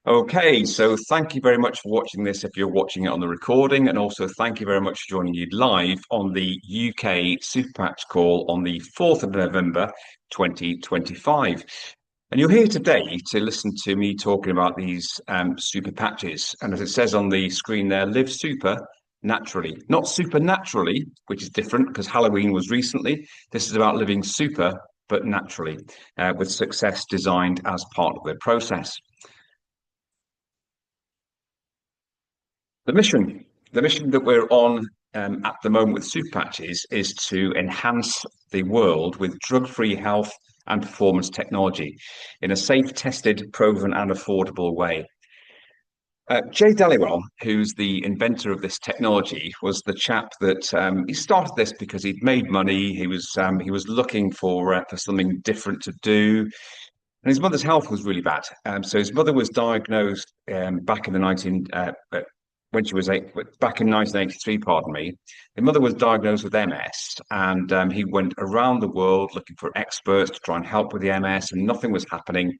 Okay, so thank you very much for watching this if you're watching it on the recording, and also thank you very much for joining you live on the UK Super Patch call on the 4th of November 2025. And you're here today to listen to me talking about these super patches. And as it says on the screen there, live super naturally, not supernaturally, which is different because Halloween was recently. This is about living super, but naturally, with success designed as part of the process. The mission, the mission that we're on at the moment with Super Patches is to enhance the world with drug-free health and performance technology in a safe, tested, proven, and affordable way. Jay Daliwell, who's the inventor of this technology, was the chap that he started this because he'd made money. He was looking for something different to do, and his mother's health was really bad. So his mother was diagnosed back in the 19 when she was back in 1983. Pardon me. His mother was diagnosed with MS, and he went around the world looking for experts to try and help with the MS, and nothing was happening.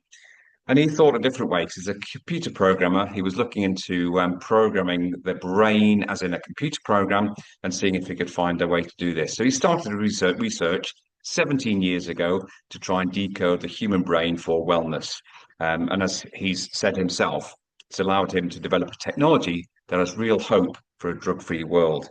And he thought a different way because as a computer programmer, he was looking into programming the brain as in a computer program and seeing if he could find a way to do this. So he started a research 17 years ago to try and decode the human brain for wellness. And as he's said himself, it's allowed him to develop a technology that has real hope for a drug-free world.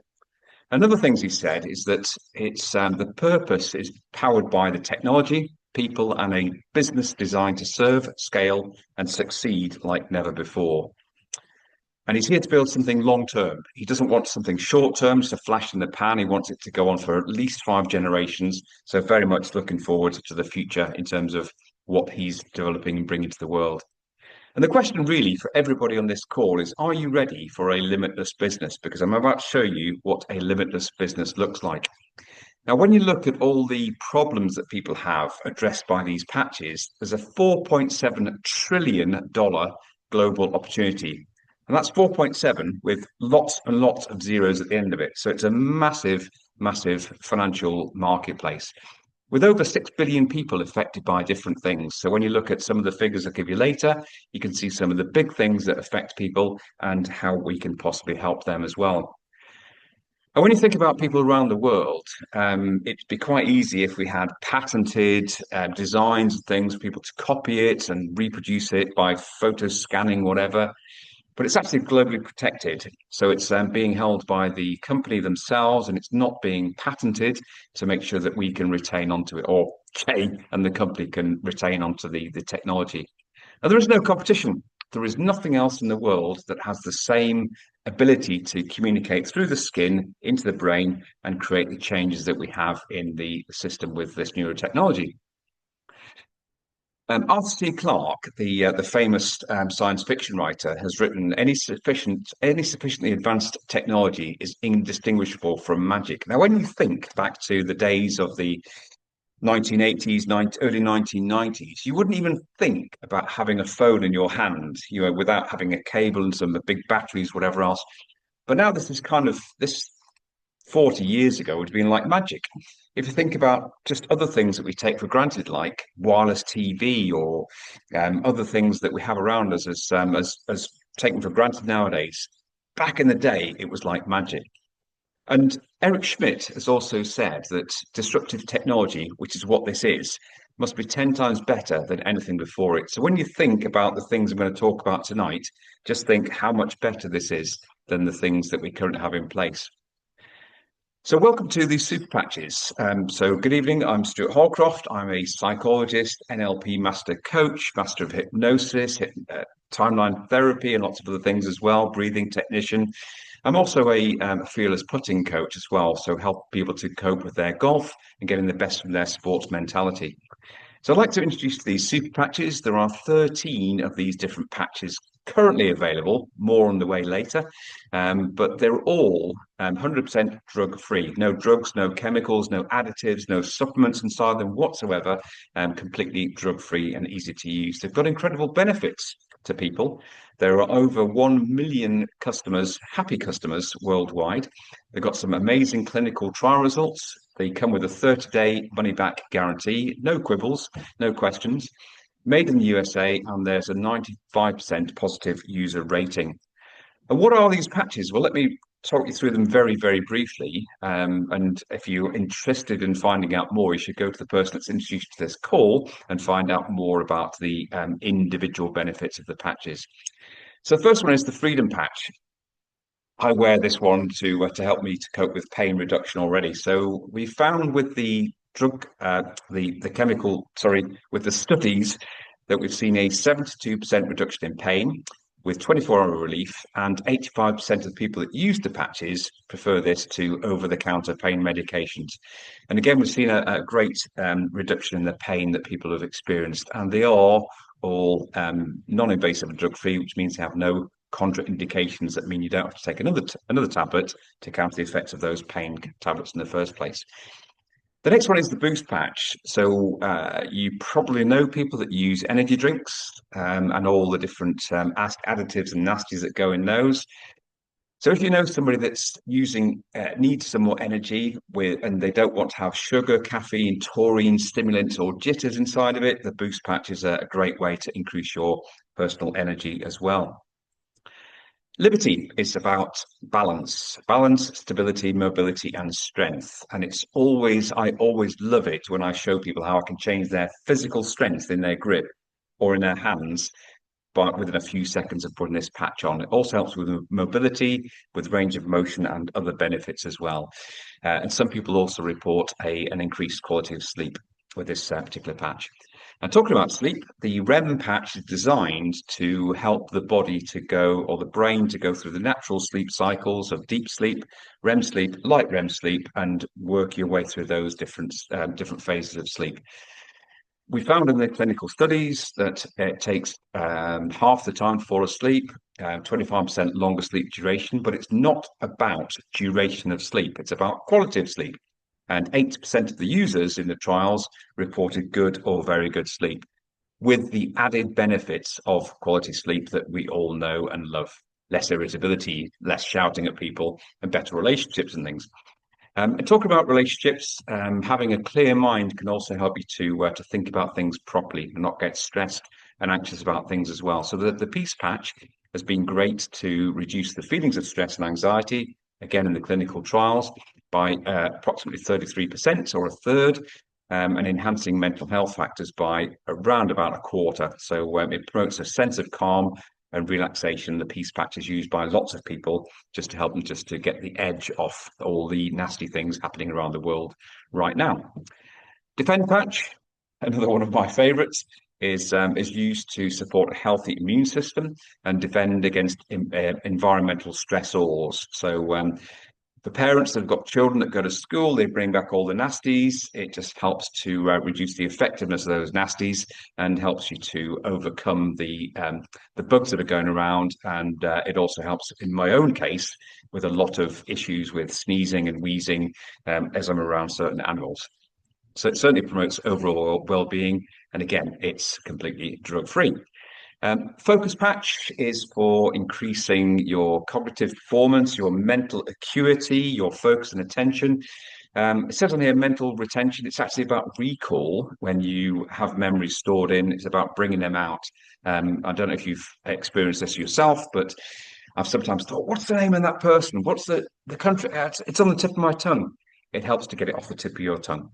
Another things he said is that it's the purpose is powered by the technology, people, and a business designed to serve, scale, and succeed like never before. And he's here to build something long term. He doesn't want something short term, just a flash in the pan. He wants it to go on for at least 5 generations. So very much looking forward to the future in terms of what he's developing and bringing to the world. And the question really for everybody on this call is, are you ready for a limitless business? Because I'm about to show you what a limitless business looks like. Now, when you look at all the problems that people have addressed by these patches, there's a $4.7 trillion global opportunity. And that's 4.7 with lots and lots of zeros at the end of it. So it's a massive, massive financial marketplace with over 6 billion people affected by different things. So when you look at some of the figures I'll give you later, you can see some of the big things that affect people and how we can possibly help them as well. And when you think about people around the world, it'd be quite easy if we had patented designs and things for people to copy it and reproduce it by photo scanning, whatever. But it's actually globally protected. So it's being held by the company themselves and it's not being patented to make sure that we can retain onto it, or Jay and the company can retain onto the technology. Now, there is no competition. There is nothing else in the world that has the same ability to communicate through the skin into the brain and create the changes that we have in the system with this neurotechnology. Arthur C. Clarke, the famous science fiction writer, has written any sufficiently advanced technology is indistinguishable from magic. Now, when you think back to the days of the 1980s, early 1990s, you wouldn't even think about having a phone in your hand, without having a cable and some big batteries, whatever else. But now this 40 years ago would have been like magic. If you think about just other things that we take for granted, like wireless TV or other things that we have around us as taken for granted nowadays, back in the day, it was like magic. And Eric Schmidt has also said that disruptive technology, which is what this is, must be 10 times better than anything before it. So when you think about the things I'm going to talk about tonight, just think how much better this is than the things that we currently have in place. So welcome to the Super Patches. So good evening, I'm Stuart Holcroft. I'm a psychologist, NLP master coach, master of hypnosis, timeline therapy, and lots of other things as well, breathing technician. I'm also a fearless putting coach as well, so help people to cope with their golf and getting the best from their sports mentality. So I'd like to introduce these super patches. There are 13 of these different patches currently available, more on the way later, but they're all 100% drug-free. No drugs, no chemicals, no additives, no supplements inside them whatsoever, completely drug-free and easy to use. They've got incredible benefits to people. There are over 1 million customers, happy customers worldwide. They've got some amazing clinical trial results. They come with a 30-day money-back guarantee, no quibbles, no questions. made in the USA, and there's a 95% positive user rating. And what are these patches? Well, let me talk you through them very, very briefly. And if you're interested in finding out more, you should go to the person that's introduced you to this call and find out more about the individual benefits of the patches. So the first one is the Freedom Patch. I wear this one to help me to cope with pain reduction already. So we found with the the chemical, sorry, with the studies that we've seen a 72% reduction in pain with 24-hour relief, and 85% of people that use the patches prefer this to over-the-counter pain medications. And again, we've seen a great reduction in the pain that people have experienced, and they are all non-invasive and drug-free, which means they have no contraindications that mean you don't have to take another tablet to counter the effects of those pain tablets in the first place. The next one is the Boost Patch. So you probably know people that use energy drinks and all the different additives and nasties that go in those. So if you know somebody that's using needs some more energy and they don't want to have sugar, caffeine, taurine, stimulants, or jitters inside of it, the Boost Patch is a great way to increase your personal energy as well. Liberty is about balance, stability, mobility, and strength. And I always love it when I show people how I can change their physical strength in their grip or in their hands within a few seconds of putting this patch on. It also helps with mobility, with range of motion, and other benefits as well. And some people also report an increased quality of sleep with this particular patch. And talking about sleep, the REM patch is designed to help the body to go, or the brain to go through the natural sleep cycles of deep sleep, REM sleep, light REM sleep, and work your way through those different phases of sleep. We found in the clinical studies that it takes half the time to fall asleep, 25% longer sleep duration, but it's not about duration of sleep. It's about quality of sleep. And 80% of the users in the trials reported good or very good sleep, with the added benefits of quality sleep that we all know and love. Less irritability, less shouting at people, and better relationships and things. And talking about relationships, having a clear mind can also help you to think about things properly and not get stressed and anxious about things as well. So the Peace Patch has been great to reduce the feelings of stress and anxiety, again in the clinical trials, by approximately 33% or a third, and enhancing mental health factors by around about a quarter. So it promotes a sense of calm and relaxation. The Peace Patch is used by lots of people just to help them just to get the edge off all the nasty things happening around the world right now. Defend Patch, another one of my favorites, is used to support a healthy immune system and defend against environmental stressors. So for parents that have got children that go to school, they bring back all the nasties. It just helps to reduce the effectiveness of those nasties and helps you to overcome the bugs that are going around. And it also helps, in my own case, with a lot of issues with sneezing and wheezing as I'm around certain animals. So it certainly promotes overall well-being. And again, it's completely drug-free. Focus Patch is for increasing your cognitive performance, your mental acuity, your focus and attention. It says on here mental retention. It's actually about recall when you have memories stored in. It's about bringing them out. I don't know if you've experienced this yourself, but I've sometimes thought, what's the name of that person? What's the country? It's on the tip of my tongue. It helps to get it off the tip of your tongue.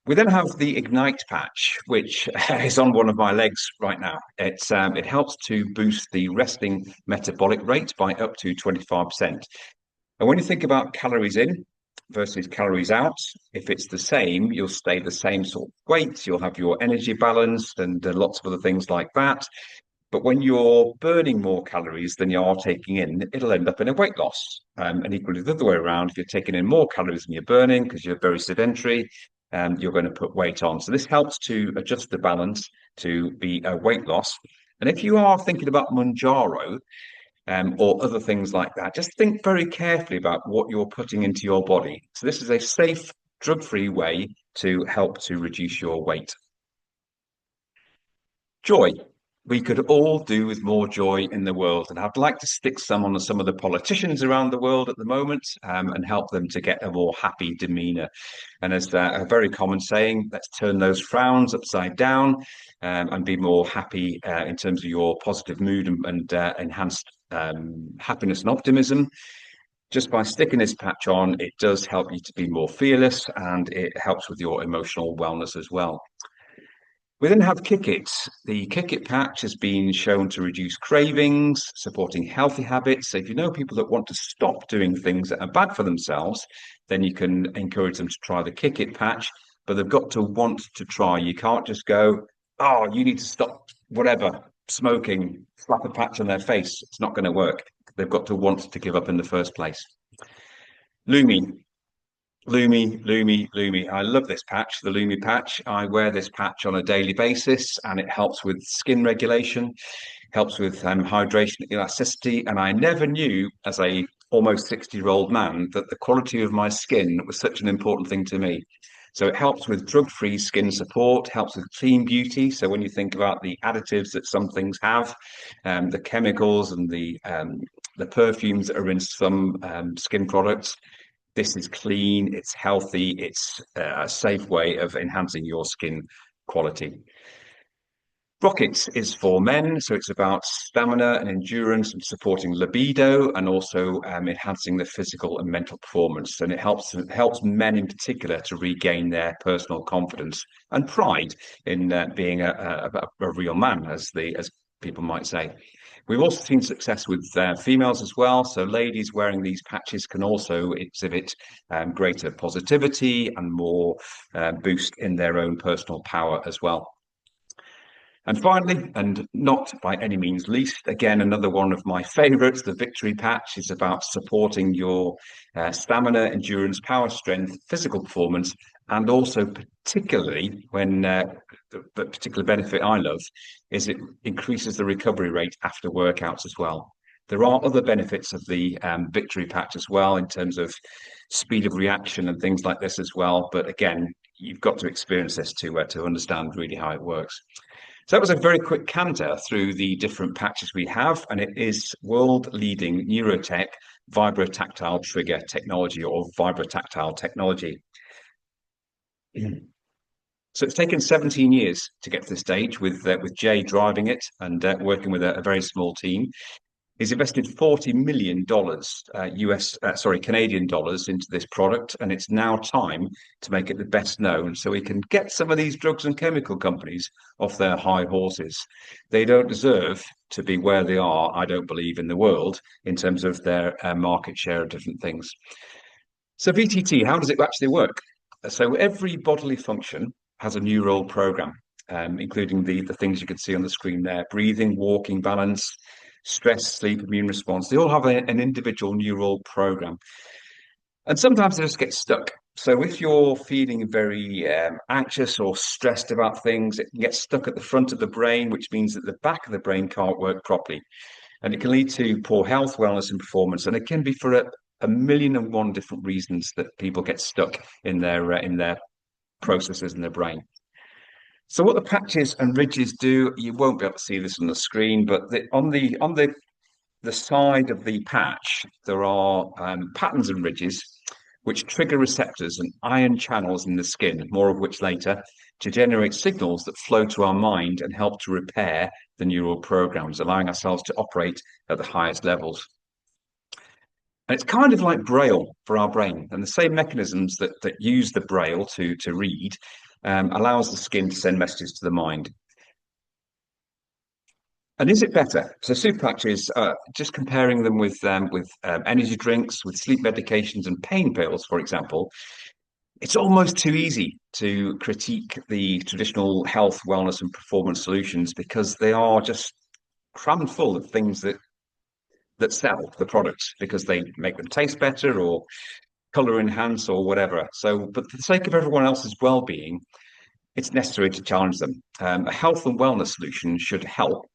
We then have the Ignite Patch, which is on one of my legs right now. It helps to boost the resting metabolic rate by up to 25%. And when you think about calories in versus calories out, if it's the same, you'll stay the same sort of weight, you'll have your energy balanced and lots of other things like that. But when you're burning more calories than you are taking in, it'll end up in a weight loss. And equally the other way around, if you're taking in more calories than you're burning because you're very sedentary, you're going to put weight on. So this helps to adjust the balance to be a weight loss. And if you are thinking about Mounjaro or other things like that, just think very carefully about what you're putting into your body. So this is a safe, drug-free way to help to reduce your weight. Joy. we could all do with more joy in the world. And I'd like to stick some on some of the politicians around the world at the moment, and help them to get a more happy demeanor. And as a very common saying, let's turn those frowns upside down, and be more happy in terms of your positive mood and enhanced happiness and optimism. Just by sticking this patch on, it does help you to be more fearless, and it helps with your emotional wellness as well. We then have Kick-It. The Kick-It patch has been shown to reduce cravings, supporting healthy habits. So if you know people that want to stop doing things that are bad for themselves, then you can encourage them to try the Kick-It patch, but they've got to want to try. You can't just go, oh, you need to stop whatever, smoking, slap a patch on their face. It's not going to work. They've got to want to give up in the first place. Lumi. Lumi. I love this patch, the Lumi patch. I wear this patch on a daily basis, and it helps with skin regulation, helps with hydration, elasticity. And I never knew, as a almost 60-year-old man, that the quality of my skin was such an important thing to me. So it helps with drug-free skin support, helps with clean beauty. So when you think about the additives that some things have, the chemicals and the perfumes that are in some skin products, this is clean, it's healthy, it's a safe way of enhancing your skin quality. Rocket is for men, so it's about stamina and endurance and supporting libido, and also enhancing the physical and mental performance. And it helps men in particular to regain their personal confidence and pride in being a real man, as people might say. We've also seen success with females as well. So ladies wearing these patches can also exhibit greater positivity and more boost in their own personal power as well. And finally, and not by any means least, again, another one of my favorites, the Victory Patch, is about supporting your stamina, endurance, power, strength, physical performance, and also particularly when the particular benefit I love is it increases the recovery rate after workouts as well. There are other benefits of the Victory Patch as well, in terms of speed of reaction and things like this as well. But again, you've got to experience this to understand really how it works. So that was a very quick canter through the different patches we have, and it is world-leading neurotech vibrotactile trigger technology, or vibrotactile technology. So it's taken 17 years to get to this stage, with Jay driving it and working with a very small team. He's invested $40 million Canadian dollars into this product, and it's now time to make it the best known so we can get some of these drugs and chemical companies off their high horses. They don't deserve to be where they are, I don't believe, in the world in terms of their market share of different things. So VTT, how does it actually work? So every bodily function has a neural program, including the things you can see on the screen there: breathing, walking, balance, stress, sleep, immune response. They all have an individual neural program. And sometimes they just get stuck. So if you're feeling very anxious or stressed about things, it can get stuck at the front of the brain, which means that the back of the brain can't work properly. And it can lead to poor health, wellness, and performance. And it can be for a million and one different reasons that people get stuck in their processes in their brain. So what the patches and ridges do, you won't be able to see this on the screen, but on the side of the patch, there are patterns and ridges which trigger receptors and ion channels in the skin, more of which later, to generate signals that flow to our mind and help to repair the neural programs, allowing ourselves to operate at the highest levels. And it's kind of like Braille for our brain, and the same mechanisms that use the Braille to read allows the skin to send messages to the mind. And is it better? So super patches, just comparing them with energy drinks, with sleep medications and pain pills, for example, it's almost too easy to critique the traditional health, wellness, and performance solutions, because they are just crammed full of things that sell the products because they make them taste better or color enhance or whatever. So, but for the sake of everyone else's well-being, it's necessary to challenge them. A health and wellness solution should help,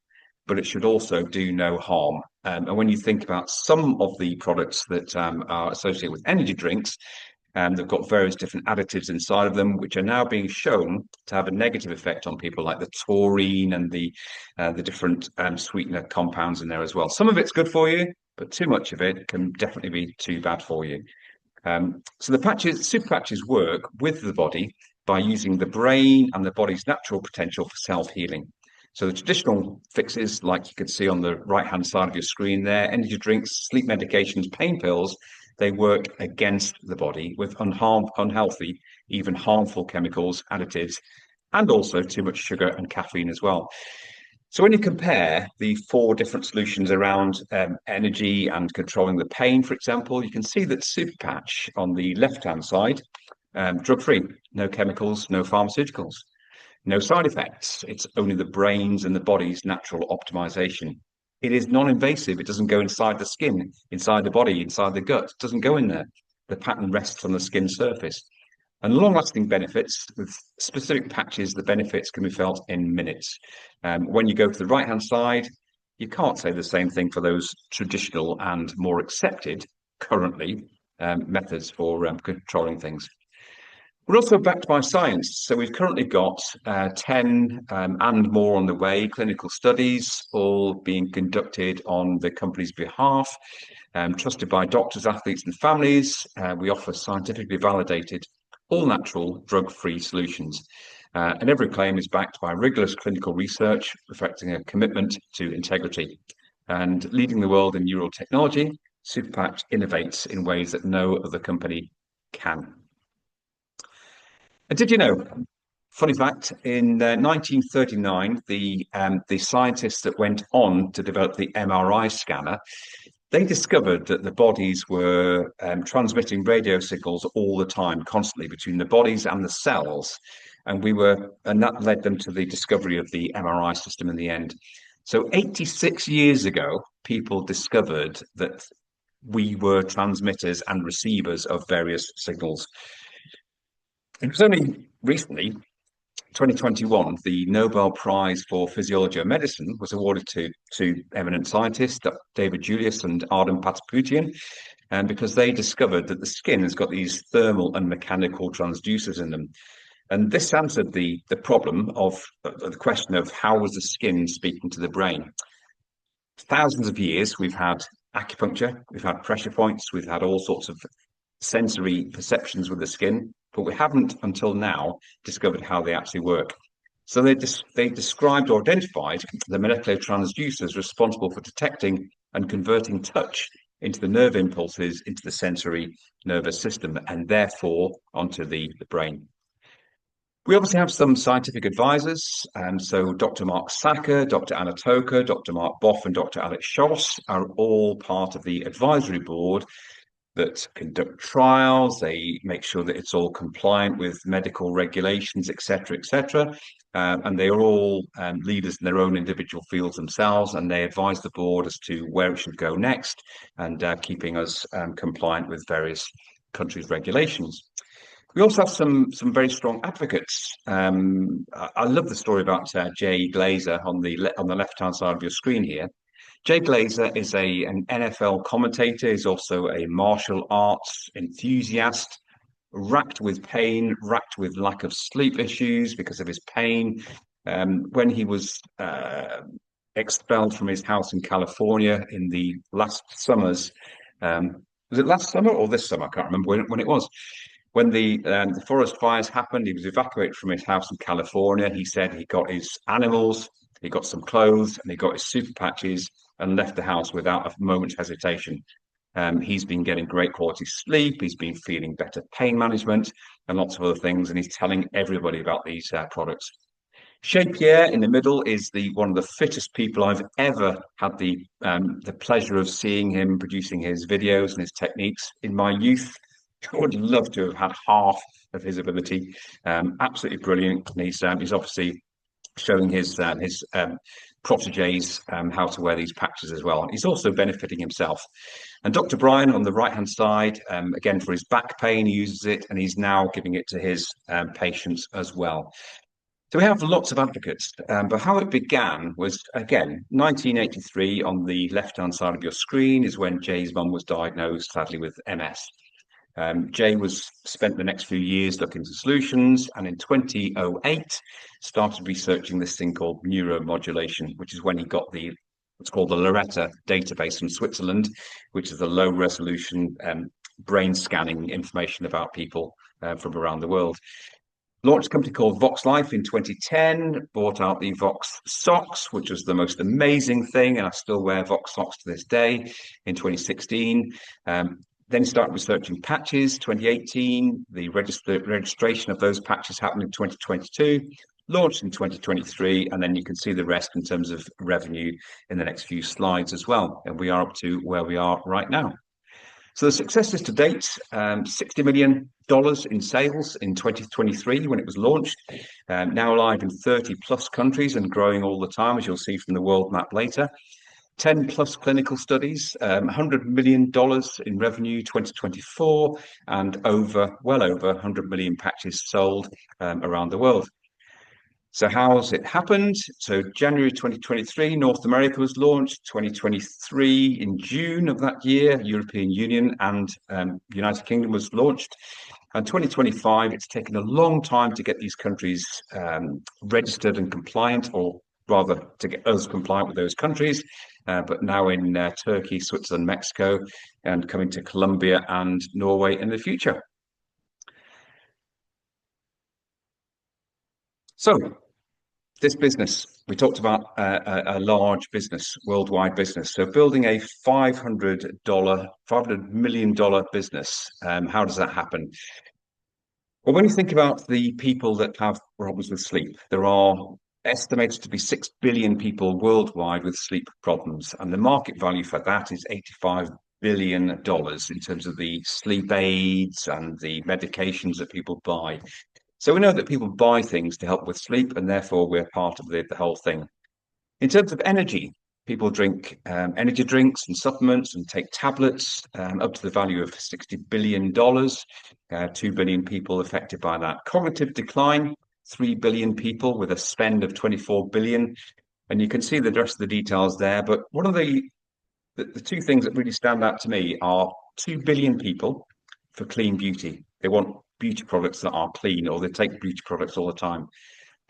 but it should also do no harm. And when you think about some of the products that are associated with energy drinks, They've got various different additives inside of them, which are now being shown to have a negative effect on people, like the taurine and the different sweetener compounds in there as well. Some of it's good for you, but too much of it can definitely be too bad for you. So super patches work with the body by using the brain and the body's natural potential for self-healing. So the traditional fixes, like you can see on the right-hand side of your screen there, energy drinks, sleep medications, pain pills, they work against the body with unhealthy, even harmful chemicals, additives, and also too much sugar and caffeine as well. So when you compare the four different solutions around energy and controlling the pain, for example, you can see that Super Patch on the left-hand side, drug-free, no chemicals, no pharmaceuticals, no side effects. It's only the brain's and the body's natural optimization. It is non-invasive. It doesn't go inside the skin, inside the body, inside the gut. It doesn't go in there. The pattern rests on the skin surface. And long-lasting benefits, with specific patches, the benefits can be felt in minutes. When you go to the right-hand side, you can't say the same thing for those traditional and more accepted, currently, methods for controlling things. We're also backed by science. So we've currently got 10 and more on the way, clinical studies, all being conducted on the company's behalf, trusted by doctors, athletes, and families. We offer scientifically validated, all natural, drug-free solutions. And every claim is backed by rigorous clinical research, reflecting a commitment to integrity. And leading the world in neural technology, Super Patch innovates in ways that no other company can. And did you know, funny fact, in 1939, the scientists that went on to develop the MRI scanner, they discovered that the bodies were transmitting radio signals all the time, constantly between the bodies and the cells. And that led them to the discovery of the MRI system in the end. So 86 years ago, people discovered that we were transmitters and receivers of various signals. It was only recently, 2021, the Nobel Prize for Physiology or Medicine was awarded to eminent scientists, David Julius and Ardem Patapoutian, and because they discovered that the skin has got these thermal and mechanical transducers in them. And this answered the problem of the question of how was the skin speaking to the brain. Thousands of years, we've had acupuncture, we've had pressure points, we've had all sorts of sensory perceptions with the skin, but we haven't until now discovered how they actually work. So they described or identified the molecular transducers responsible for detecting and converting touch into the nerve impulses into the sensory nervous system and therefore onto the brain. We obviously have some scientific advisors, so Dr. Mark Sacker, Dr. Anna Toker, Dr. Mark Boff, and Dr. Alex Schoss are all part of the advisory board that conduct trials. They make sure that it's all compliant with medical regulations, etc., etc. And they are all leaders in their own individual fields themselves, and they advise the board as to where it should go next, and keeping us compliant with various countries' regulations. We also have some very strong advocates. I love the story about Jay Glazer on the left-hand side of your screen here. Jay Glazer is an NFL commentator. He's also a martial arts enthusiast, racked with pain, racked with lack of sleep issues because of his pain. When he was expelled from his house in California in the last summers, was it last summer or this summer? I can't remember when it was. When the forest fires happened, he was evacuated from his house in California. He said he got his animals, he got some clothes, and he got his super patches and left the house without a moment's hesitation. He's been getting great quality sleep. He's been feeling better pain management and lots of other things. And he's telling everybody about these products. Chez Pierre in the middle is one of the fittest people I've ever had the pleasure of seeing him producing his videos and his techniques. In my youth, I would love to have had half of his ability. Absolutely brilliant. And he's obviously showing his proteges how to wear these patches as well. He's also benefiting himself. And Dr. Brian on the right-hand side, again, for his back pain, he uses it, and he's now giving it to his patients as well. So we have lots of advocates, but how it began was, again, 1983 on the left-hand side of your screen is when Jay's mum was diagnosed, sadly, with MS. Jay was spent the next few years looking into solutions, and in 2008 started researching this thing called neuromodulation, which is when he got the what's called the Loretta database from Switzerland, which is a low resolution brain scanning information about people from around the world. Launched a company called Vox Life in 2010, bought out the Vox socks, which was the most amazing thing, and I still wear Vox socks to this day, in 2016. Then started researching patches, 2018. The registration of those patches happened in 2022, launched in 2023, and then you can see the rest in terms of revenue in the next few slides as well. And we are up to where we are right now. So the successes to date, $60 million in sales in 2023 when it was launched, now live in 30 plus countries and growing all the time, as you'll see from the world map later. 10 plus clinical studies, $100 million in revenue 2024, and well over 100 million patches sold around the world. So how has it happened? So January 2023, North America was launched. 2023, in June of that year, European Union and United Kingdom was launched. And 2025, it's taken a long time to get these countries registered and compliant, or rather to get us compliant with those countries. But now in Turkey, Switzerland, Mexico, and coming to Colombia and Norway in the future. So this business, we talked about a large business, worldwide business. So building a $500 million business, how does that happen? Well, when you think about the people that have problems with sleep, there are estimated to be 6 billion people worldwide with sleep problems. And the market value for that is $85 billion in terms of the sleep aids and the medications that people buy. So we know that people buy things to help with sleep, and therefore we're part of the whole thing. In terms of energy, people drink energy drinks and supplements and take tablets up to the value of $60 billion, 2 billion people affected by that. Cognitive decline, 3 billion people with a spend of 24 billion. And you can see the rest of the details there. But one of the two things that really stand out to me are 2 billion people for clean beauty. They want beauty products that are clean, or they take beauty products all the time.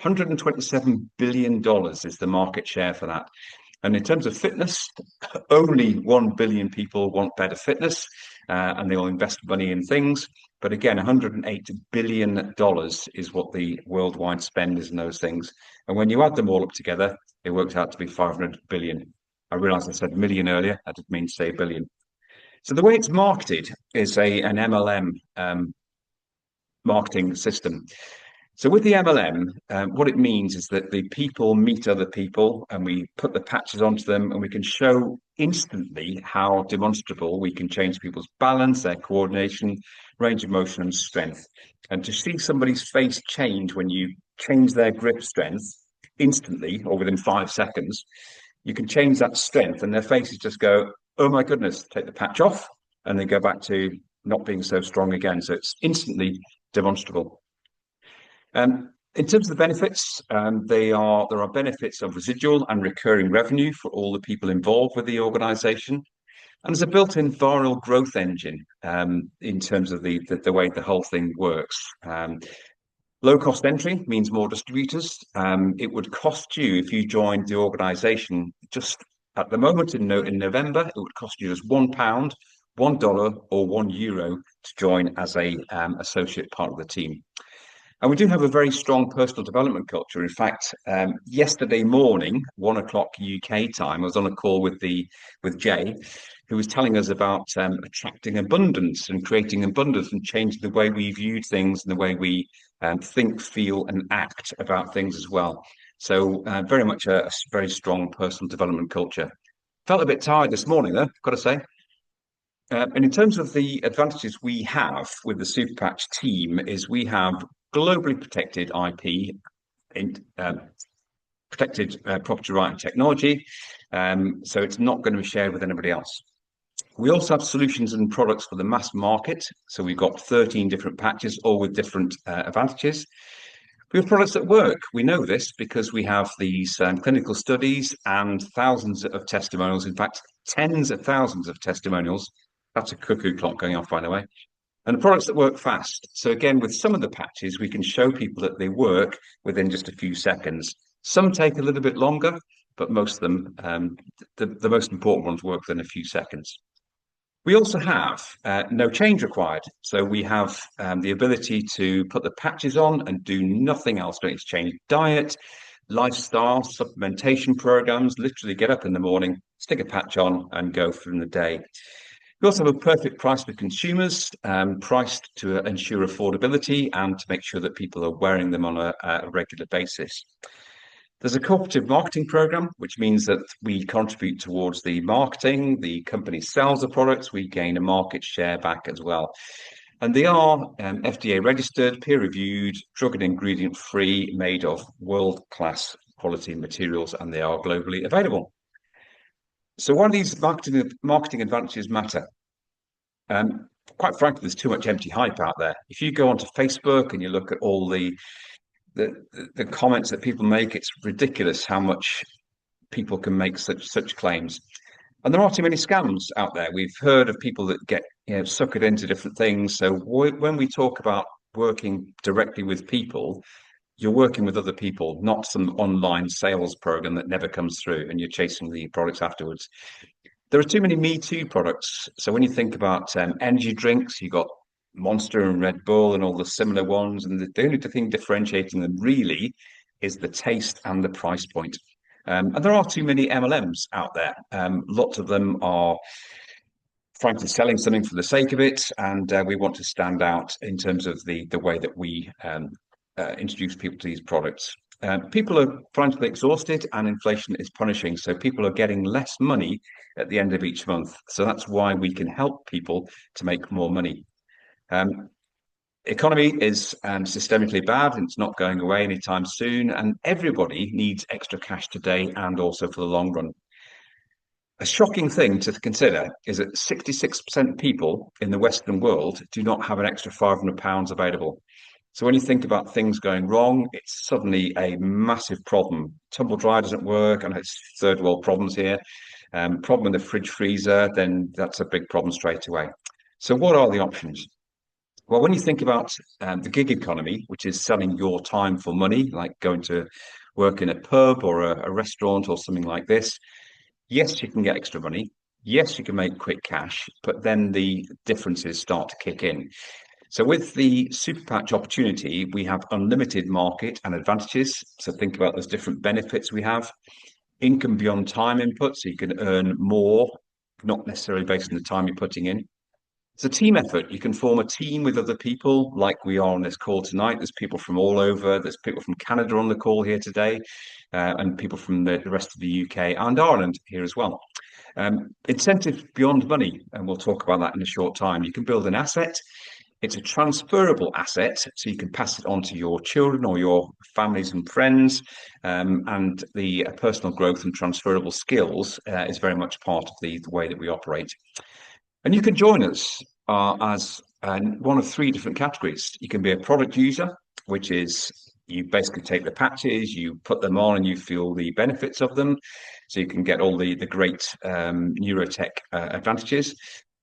$127 billion is the market share for that. And in terms of fitness, only 1 billion people want better fitness, and they will invest money in things. But again, $108 billion is what the worldwide spend is in those things. And when you add them all up together, it works out to be 500 billion. I realized I said million earlier. I didn't mean to say billion. So the way it's marketed is an MLM marketing system. So with the MLM, what it means is that the people meet other people, and we put the patches onto them, and we can show instantly how demonstrable we can change people's balance, their coordination, range of motion, and strength. And to see somebody's face change when you change their grip strength instantly, or within 5 seconds, you can change that strength, and their faces just go, oh my goodness, take the patch off, and they go back to not being so strong again. So it's instantly demonstrable. In terms of the benefits, there are benefits of residual and recurring revenue for all the people involved with the organization. And there's a built-in viral growth engine in terms of the way the whole thing works. Low cost entry means more distributors. It would cost you, if you joined the organization, just at the moment in November, it would cost you just £1, $1, or €1 to join as a associate part of the team. And we do have a very strong personal development culture. In fact, yesterday morning, 1 o'clock UK time, I was on a call with Jay, who was telling us about attracting abundance and creating abundance and changing the way we viewed things and the way we think, feel, and act about things as well. So very much a very strong personal development culture. Felt a bit tired this morning, though, got to say. And in terms of the advantages we have with the Superpatch team, is we have globally protected IP, protected property right and technology, so it's not going to be shared with anybody else. We also have solutions and products for the mass market, so we've got 13 different patches, all with different advantages. We have products that work. We know this because we have these clinical studies and thousands of testimonials, in fact, tens of thousands of testimonials. That's a cuckoo clock going off, by the way. and the products that work fast. So again, with some of the patches, we can show people that they work within just a few seconds. Some take a little bit longer, but most of them, the most important ones, work within a few seconds. We also have no change required. So we have the ability to put the patches on and do nothing else. Don't need to change diet, lifestyle, supplementation programs. Literally get up in the morning, stick a patch on, and go from the day. We also have a perfect price for consumers, priced to ensure affordability and to make sure that people are wearing them on a regular basis. There's a cooperative marketing program, which means that we contribute towards the marketing, the company sells the products, we gain a market share back as well. And they are FDA registered, peer reviewed, drug and ingredient free, made of world class quality materials, and they are globally available. So why do these marketing advantages matter? Quite frankly, there's too much empty hype out there. If you go onto Facebook and you look at all the comments that people make, it's ridiculous how much people can make such claims. And there are too many scams out there. We've heard of people that get suckered into different things. So when we talk about working directly with people, you're working with other people, not some online sales program that never comes through and you're chasing the products afterwards. There are too many Me Too products. So when you think about energy drinks, you've got Monster and Red Bull and all the similar ones. And the only thing differentiating them really is the taste and the price point. And there are too many MLMs out there. Lots of them are frankly selling something for the sake of it. And we want to stand out in terms of the way that we introduce people to these products. People are financially exhausted and inflation is punishing. So people are getting less money at the end of each month. So that's why we can help people to make more money. Economy is systemically bad and it's not going away anytime soon. And everybody needs extra cash today and also for the long run. A shocking thing to consider is that 66% of people in the Western world do not have an extra £500 available. So when you think about things going wrong, it's suddenly a massive problem. Tumble dryer doesn't work, and it's third world problems here. Problem in the fridge freezer, then that's a big problem straight away. So what are the options? Well, when you think about the gig economy, which is selling your time for money, like going to work in a pub or a restaurant or something like this, yes, you can get extra money. Yes, you can make quick cash, but then the differences start to kick in. So with the super patch opportunity, we have unlimited market and advantages. So think about those different benefits we have. Income beyond time input, so you can earn more, not necessarily based on the time you're putting in. It's a team effort. You can form a team with other people like we are on this call tonight. There's people from all over. There's people from Canada on the call here today, and people from the rest of the UK and Ireland here as well. Incentives beyond money, and we'll talk about that in a short time. You can build an asset. It's a transferable asset, so you can pass it on to your children or your families and friends. And the personal growth and transferable skills is very much part of the way that we operate. And you can join us as one of three different categories. You can be a product user, which is you basically take the patches, you put them on and you feel the benefits of them. So you can get all the great neurotech advantages,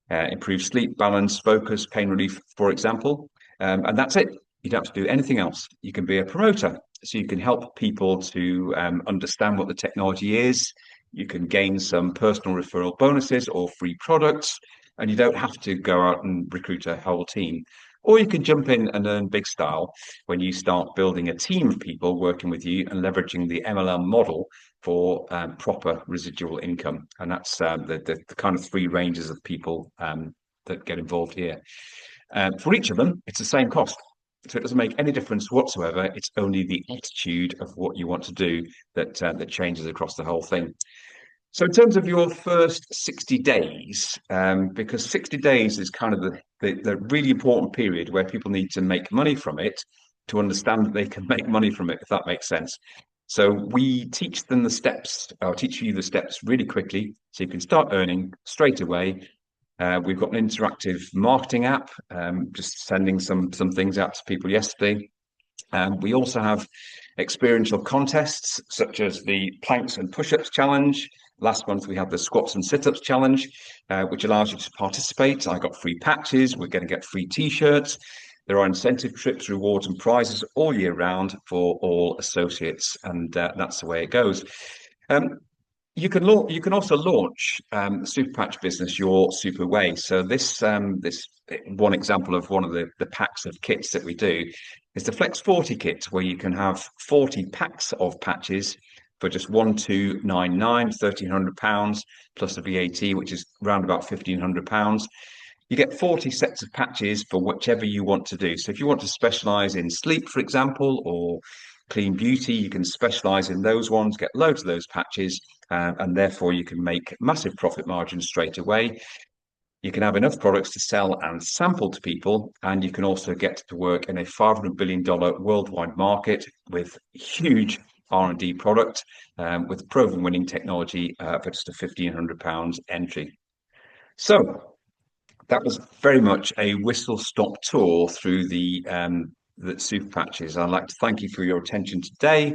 improve sleep, balance, focus, pain relief, for example. And that's it. You don't have to do anything else. You can be a promoter. So you can help people to understand what the technology is. You can gain some personal referral bonuses or free products. And you don't have to go out and recruit a whole team. Or you can jump in and earn big style when you start building a team of people working with you and leveraging the MLM model for proper residual income. And that's the kind of three ranges of people that get involved here. For each of them, it's the same cost. So it doesn't make any difference whatsoever. It's only the attitude of what you want to do that changes across the whole thing. So in terms of your first 60 days, because 60 days is kind of the really important period where people need to make money from it to understand that they can make money from it, if that makes sense. So we teach them the steps, I'll teach you the steps really quickly so you can start earning straight away. We've got an interactive marketing app, just sending some things out to people yesterday. We also have experiential contests such as the planks and push-ups challenge, Last month, we had the squats and sit-ups challenge, which allows you to participate. I got free patches. We're going to get free t-shirts. There are incentive trips, rewards, and prizes all year round for all associates, and that's the way it goes. You can also launch Super Patch Business your super way. So this one example of one of the packs of kits that we do is the Flex 40 kit, where you can have 40 packs of patches for just 1,299, £1,300 plus the VAT, which is around about £1,500. You get 40 sets of patches for whichever you want to do. So if you want to specialize in sleep, for example, or clean beauty, you can specialize in those ones, get loads of those patches, and therefore you can make massive profit margins straight away. You can have enough products to sell and sample to people, and you can also get to work in a $500 billion worldwide market with huge R&D product, with proven winning technology for just a £1,500 entry. So that was very much a whistle-stop tour through the Super Patches. I'd like to thank you for your attention today.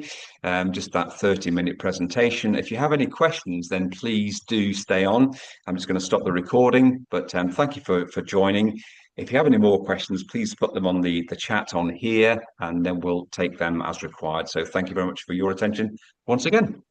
Just that 30-minute presentation. If you have any questions, then please do stay on. I'm just going to stop the recording, but thank you for joining. If you have any more questions, please put them on the chat on here, and then we'll take them as required. So thank you very much for your attention once again.